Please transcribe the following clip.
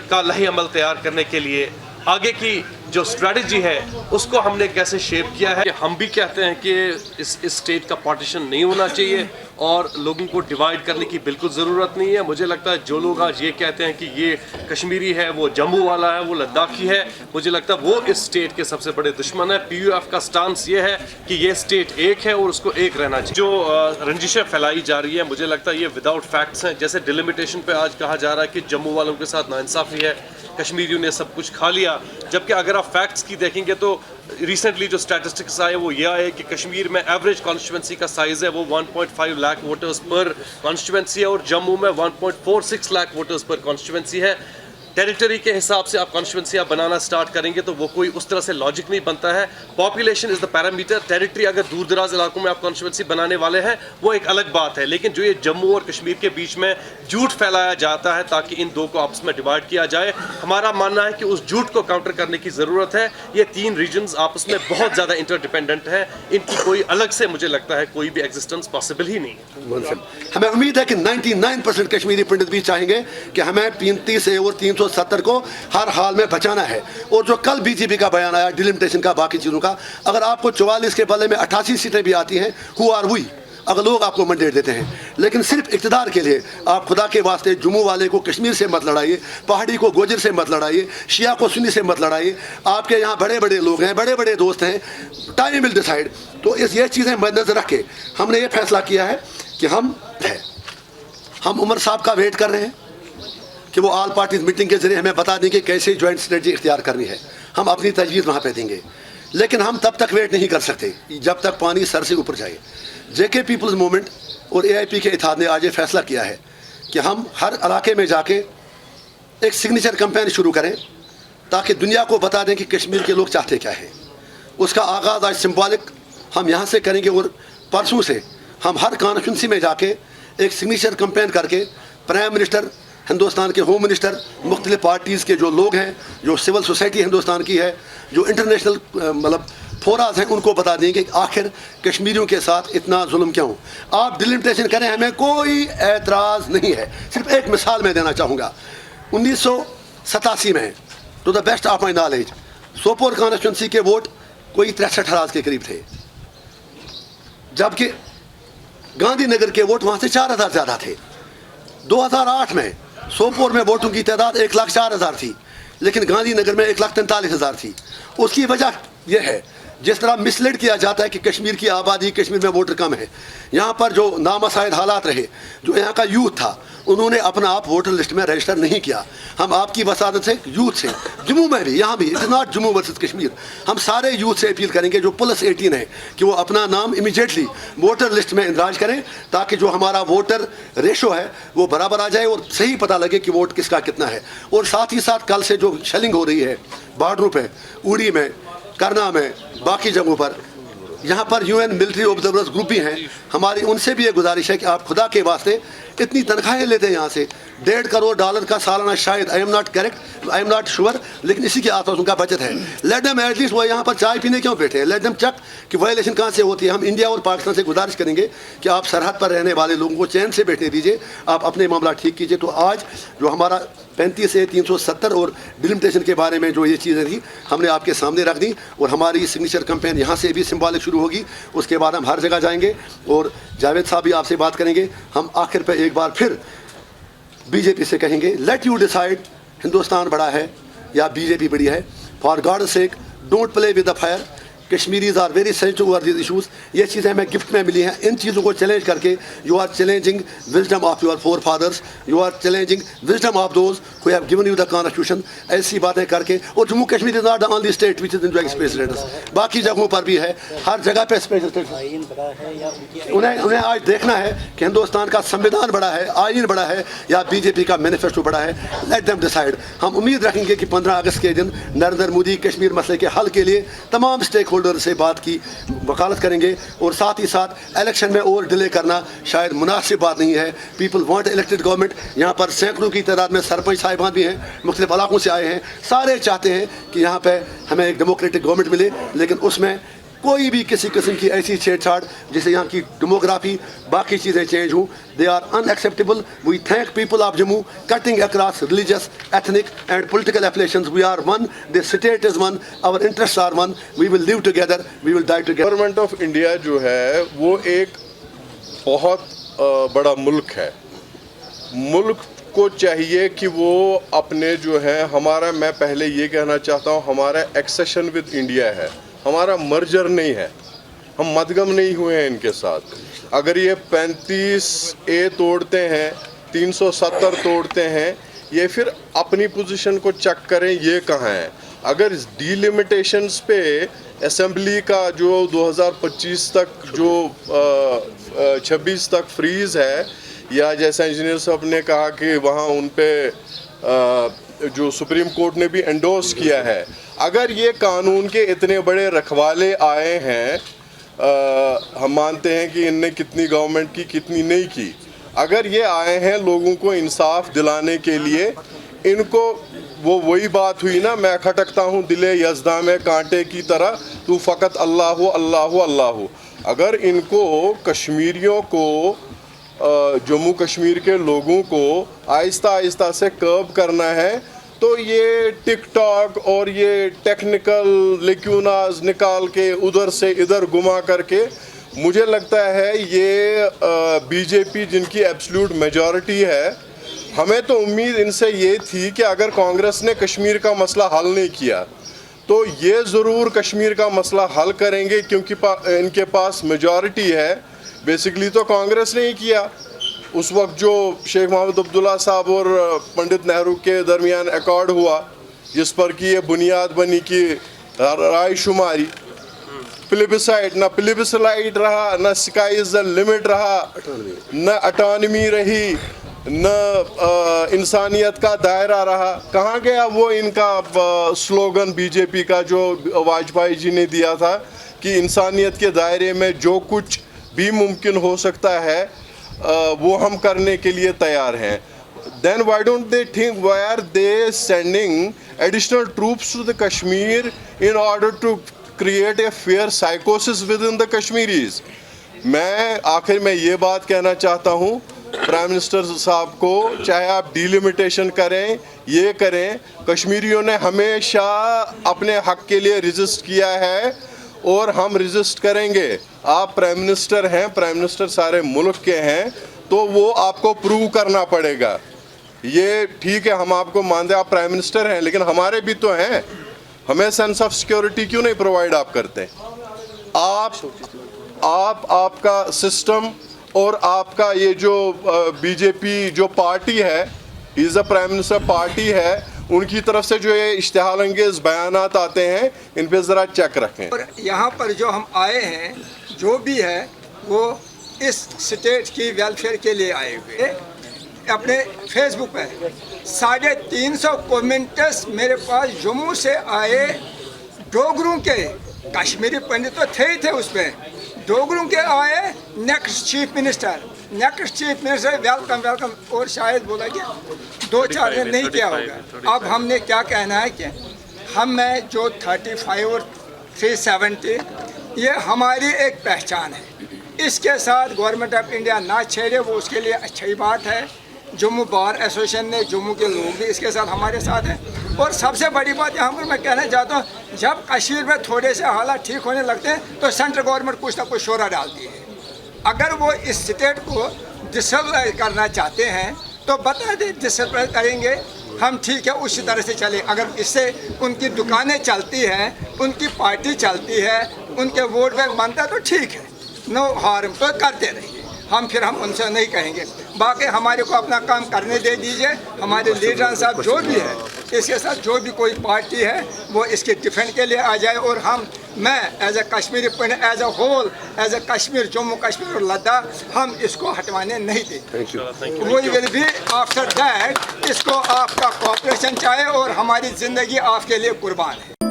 का लही अमल तैयार करने के लिए आगे की जो स्ट्रेटजी है उसको हमने कैसे शेप किया है। हम भी कहते हैं कि इस स्टेट का पार्टीशन नहीं होना चाहिए और लोगों को डिवाइड करने की बिल्कुल ज़रूरत नहीं है। मुझे लगता है जो लोग आज ये कहते हैं कि ये कश्मीरी है, वो जम्मू वाला है, वो लद्दाखी है, मुझे लगता है वो इस स्टेट के सबसे बड़े दुश्मन है। PUF का स्टांस ये है कि ये स्टेट एक है और उसको एक रहना चाहिए। जो रंजिशें फैलाई जा रही है, मुझे लगता है ये विदाउट फैक्ट्स हैं। जैसे डिलिमिटेशन पे आज कहा जा रहा है कि जम्मू वालों के साथ नाइंसाफ़ी है, कश्मीरियों ने सब कुछ खा लिया, जबकि अगर आप फैक्ट्स की देखेंगे तो रिसेंटली जो स्टैटिस्टिक्स आए वो ये आए कि कश्मीर में एवरेज कॉन्स्टिट्यूंसी का साइज़ है वो 1.5 लाख वोटर्स पर कॉन्स्टिट्यूंसी है और जम्मू में 1.46 लाख वोटर्स पर कॉन्स्टिट्यूंसी है। टेरिटरी के हिसाब से आप कॉन्स्टिट्यूंसियाँ बनाना स्टार्ट करेंगे तो वो कोई उस तरह से लॉजिक नहीं बनता है। Population is the parameter. Territory अगर दूर दराज इलाकों में आप कॉन्स्टिट्यूंसी बनाने वाले हैं वो एक अलग बात है, लेकिन जो ये जम्मू और कश्मीर के बीच में झूठ फैलाया जाता है ताकि इन दो को आपस में डिवाइड किया जाए, हमारा मानना है कि उस झूठ को काउंटर करने की ज़रूरत है। ये तीन रीजन्स आपस में बहुत ज़्यादा इंटरडिपेंडेंट हैं, इनकी कोई अलग से मुझे लगता है कोई भी एग्जिस्टेंस पॉसिबल ही नहीं है। हमें उम्मीद है कि 99% कश्मीरी पंडित भी चाहेंगे कि हमें 35 और 370 को हर हाल में बचाना है। और जो कल बीजेपी का बयान आया डिलिमिटेशन का, बाकी चीज़ों का, अगर आपको 44 के बदले में 88 सीटें भी आती हैं, हु आर वी, अगर लोग आपको मैंडेट देते हैं, लेकिन सिर्फ इक़्तिदार के लिए आप खुदा के वास्ते जम्मू वाले को कश्मीर से मत लड़ाइए, पहाड़ी को गोजर से मत लड़ाइए, शिया को सुन्नी से मत लड़ाइए। आपके यहाँ बड़े बड़े लोग हैं, बड़े बड़े दोस्त हैं, टाइम विल डिसाइड। तो ये चीज़ें मद्देनजर रख के हमने ये फैसला किया है कि हम उमर साहब का वेट कर रहे हैं कि वो ऑल पार्टीज मीटिंग के जरिए हमें बता देंगे कैसे जॉइंट स्ट्रेटजी इख्तियार करनी है। हम अपनी तजवीज़ वहाँ पे देंगे, लेकिन हम तब तक वेट नहीं कर सकते जब तक पानी सर से ऊपर जाए। JK पीपल्स मूवमेंट और AIP के इत्तेहाद ने आज ये फैसला किया है कि हम हर इलाके में जाके एक सिग्नेचर कैंपेन शुरू करें ताकि दुनिया को बता दें कि कश्मीर के लोग चाहते क्या है। उसका आगाज़ आज सिंबॉलिक हम यहाँ से करेंगे और परसों से हम हर कॉन्स्टिट्यूंसी में जाके एक सिग्नेचर कैंपेन करके प्राइम मिनिस्टर, हिंदुस्तान के होम मिनिस्टर, मुख्तलिफ पार्टीज़ के जो लोग हैं, जो सिविल सोसाइटी हिंदुस्तान की है, जो इंटरनेशनल मतलब फोराज हैं, उनको बता देंगे कि आखिर कश्मीरियों के साथ इतना जुल्म क्यों। आप डिलिमिटेशन करें, हमें कोई एतराज़ नहीं है। सिर्फ एक मिसाल मैं देना चाहूँगा। 1987 में to the best of my knowledge Sopore constituency के वोट कोई 63,000 के करीब थे, जबकि गांधीनगर के वोट वहाँ से 4,000 ज़्यादा थे। 2008 में सोपोर में वोटों की तादाद 1,04,000 थी, लेकिन गांधीनगर में 1,43,000 थी। उसकी वजह यह है जिस तरह मिसलीड किया जाता है कि कश्मीर की आबादी, कश्मीर में वोटर कम है। यहाँ पर जो नामसाइद हालात रहे, जो यहाँ का यूथ था, उन्होंने अपना आप वोटर लिस्ट में रजिस्टर नहीं किया। हम आपकी वसादत से यूथ से, जम्मू में भी, यहाँ भी, it is not Jammu versus Kashmir, हम सारे यूथ से अपील करेंगे जो +18 है कि वो अपना नाम इमीडिएटली वोटर लिस्ट में इंदराज करें ताकि जो हमारा वोटर रेशो है वो बराबर आ जाए और सही पता लगे कि वोट किसका कितना है। और साथ ही साथ कल से जो शेलिंग हो रही है बॉर्डरों पर, उड़ी में, करना में, बाकी जगहों पर, यहाँ पर UN मिलिट्री ऑब्जर्वर्स ग्रुप भी हैं, हमारी उनसे भी ये गुजारिश है कि आप खुदा के वास्ते इतनी तनख्वाहें लेते हैं यहाँ से, $1.5 करोड़ का सालाना, शायद I am not correct, I am not sure, लेकिन इसी के आसपास उनका बचत है। लेट देम एटलीस्ट वो यहाँ पर चाय पीने क्यों बैठे हैं, लेट देम चेक कि वायलेशन कहाँ से होती है। हम इंडिया और पाकिस्तान से गुजारिश करेंगे कि आप सरहद पर रहने वाले लोगों को चैन से बैठने दीजिए, आप अपने मामला ठीक कीजिए। तो आज जो हमारा 35 से 370 और डिलिमिटेशन के बारे में जो ये चीज़ें थी हमने आपके सामने रख दी, और हमारी सिग्नेचर कैंपेन यहाँ से भी सिंबॉलिक शुरू होगी। उसके बाद हम हर जगह जाएंगे और जावेद साहब भी आपसे बात करेंगे। हम आखिर पे एक बार फिर BJP से कहेंगे, लेट यू डिसाइड, हिंदुस्तान बड़ा है या BJP बड़ी है। For God sake don't play with the fire, Kashmiris are very sensitive over this issues. ये चीज़ें हमें गिफ्ट में मिली हैं। इन चीज़ों को चैलेंज करके you are challenging wisdom of your forefathers, you are challenging wisdom of those who have given you the constitution. ऐसी बातें करके, और Jammu Kashmir is not the only state which is enjoying special status, बाकी जगहों पर भी है, हर जगह पे स्पेशल स्टेटस। उन्हें आज देखना है कि हिंदुस्तान का संविधान बड़ा है, आइन बड़ा है या BJP का मैनिफेस्टो बड़ा है। Let them decide. हम उम्मीद रखेंगे कि 15 अगस्त के दिन नरेंद्र मोदी कश्मीर मसले के हल के लिए तमाम स्टेक होल्डर से बात की वकालत करेंगे, और साथ ही साथ इलेक्शन में और डिले करना शायद मुनासिब बात नहीं है। People want elected government. यहाँ पर सैकड़ों की तादाद में सरपंच साहिबान भी हैं, मुख्तलिफ इलाकों से आए हैं, सारे चाहते हैं कि यहाँ पे हमें एक डेमोक्रेटिक गवर्नमेंट मिले, लेकिन उसमें कोई भी किसी किस्म की ऐसी छेड़छाड़ जिससे यहाँ की डेमोग्राफी बाकी चीज़ें चेंज हों, they are unacceptable. We thank people of Jammu, cutting across religious, ethnic and political affiliations. We are one, the state is one, our interests are one, we will live together, we will die together. Government of India जो है वो एक बहुत बड़ा मुल्क है. मुल्क को चाहिए कि वो अपने जो है हमारा, मैं पहले ये कहना चाहता हूँ, हमारा एक्सेशन विद इंडिया है, हमारा मर्जर नहीं है, हम मदगम नहीं हुए हैं इनके साथ. अगर ये 35A तोड़ते हैं, 370 तोड़ते हैं, ये फिर अपनी पोजीशन को चेक करें ये कहाँ है. अगर डीलिमिटेशंस पे असेंबली का जो 2025 तक जो 26 तक फ्रीज है, या जैसा इंजीनियर साहब ने कहा कि वहाँ उन पे जो सुप्रीम कोर्ट ने भी एंडोर्स किया है, अगर ये कानून के इतने बड़े रखवाले आए हैं, हम मानते हैं कि इनने कितनी गवर्नमेंट की कितनी नहीं की, अगर ये आए हैं लोगों को इंसाफ दिलाने के लिए, इनको वो वही बात हुई ना, मैं खटकता हूँ दिले यज़दा में कांटे की तरह, तू फ़कत अल्लाह हो अल्लाह हो अल्लाह हो. अगर इनको कश्मीरियों को, जम्मू कश्मीर के लोगों को आहिस्ता आहिस्ता से कर्ब करना है, तो ये टिक टॉक और ये टेक्निकल लिक्यूनाज निकाल के उधर से इधर घुमा करके, मुझे लगता है ये बीजेपी जिनकी एब्सोल्यूट मेजॉरिटी है, हमें तो उम्मीद इनसे ये थी कि अगर कांग्रेस ने कश्मीर का मसला हल नहीं किया तो ये ज़रूर कश्मीर का मसला हल करेंगे, क्योंकि इनके पास मेजॉरिटी है. बेसिकली तो कांग्रेस ने ही किया. उस वक्त जो शेख मोहम्मद अब्दुल्ला साहब और पंडित नेहरू के दरमियान एकॉर्ड हुआ, जिस पर कि ये बुनियाद बनी कि राय शुमारी, प्लेबिसाइट, ना प्लेबिसाइट रहा, ना स्काई इज़ द लिमिट रहा, न अटॉनमी रही, न इंसानियत का दायरा रहा. कहाँ गया वो इनका स्लोगन बीजेपी का जो वाजपेयी जी ने दिया था कि इंसानियत के दायरे में जो कुछ भी मुमकिन हो सकता है वो हम करने के लिए तैयार हैं. Then why don't they think, why are they sending additional troops to the Kashmir in order to create a fair psychosis within the Kashmiris? मैं आखिर में ये बात कहना चाहता हूँ प्राइम मिनिस्टर साहब को, चाहे आप डिलिमिटेशन करें, ये करें, कश्मीरियों ने हमेशा अपने हक के लिए रजिस्ट किया है और हम रजिस्ट करेंगे. आप प्राइम मिनिस्टर हैं, प्राइम मिनिस्टर सारे मुल्क के हैं, तो वो आपको प्रूव करना पड़ेगा. ये ठीक है, हम आपको मानते हैं आप प्राइम मिनिस्टर हैं, लेकिन हमारे भी तो हैं. हमें सेंस ऑफ सिक्योरिटी क्यों नहीं प्रोवाइड आप करते? आपका सिस्टम और आपका ये जो बीजेपी जो पार्टी है, is a prime minister party है, उनकी तरफ से जो ये इश्तिहाल अंगेज बयानात आते हैं, इन पे ज़रा चेक रखें. और यहाँ पर जो हम आए हैं, जो भी है वो इस स्टेट की वेलफेयर के लिए आए हुए. अपने फेसबुक पे 350 कमेंट्स मेरे पास जम्मू से आए, डोगरों के, कश्मीरी पंडित तो थे ही थे उसमें, डोगरों के आए, next chief minister welcome welcome, और शायद बोला कि 2-4 दिन नहीं किया होगा. अब हमने क्या कहना है कि हमें जो 35 और 370 ये हमारी एक पहचान है, इसके साथ गवर्नमेंट ऑफ इंडिया ना छेड़े, वो उसके लिए अच्छी बात है. जम्मू बार एसोसिएशन ने, जम्मू के लोग भी इसके साथ हमारे साथ हैं. और सबसे बड़ी बात यहाँ पर मैं कहना चाहता हूँ, जब कश्मीर में थोड़े से हालात ठीक होने लगते हैं तो सेंट्रल गवर्नमेंट कुछ ना कुछ शोरा डालती है. अगर वो इस स्टेट को डिस्टर्ब करना चाहते हैं तो बता दें, डिस्टर्ब करेंगे हम, ठीक है, उसी तरह से चले. अगर इससे उनकी दुकानें चलती हैं, उनकी पार्टी चलती है, उनके वोट बैंक बनता है तो ठीक है, नो हार्म, तो करते रहिए. हम उनसे नहीं कहेंगे. बाकी हमारे को अपना काम करने दे दीजिए. हमारे लीडर साहब जो भी है, इसके साथ जो भी कोई पार्टी है वो इसके डिफेंड के लिए आ जाए. और मैं as a Kashmiri Pandit, as a whole, as a Kashmir, Jammu Kashmir और लद्दाख, हम इसको हटवाने नहीं देंगे. We will be after that, इसको आपका कोऑपरेशन चाहे और हमारी ज़िंदगी आपके लिए कुर्बान है.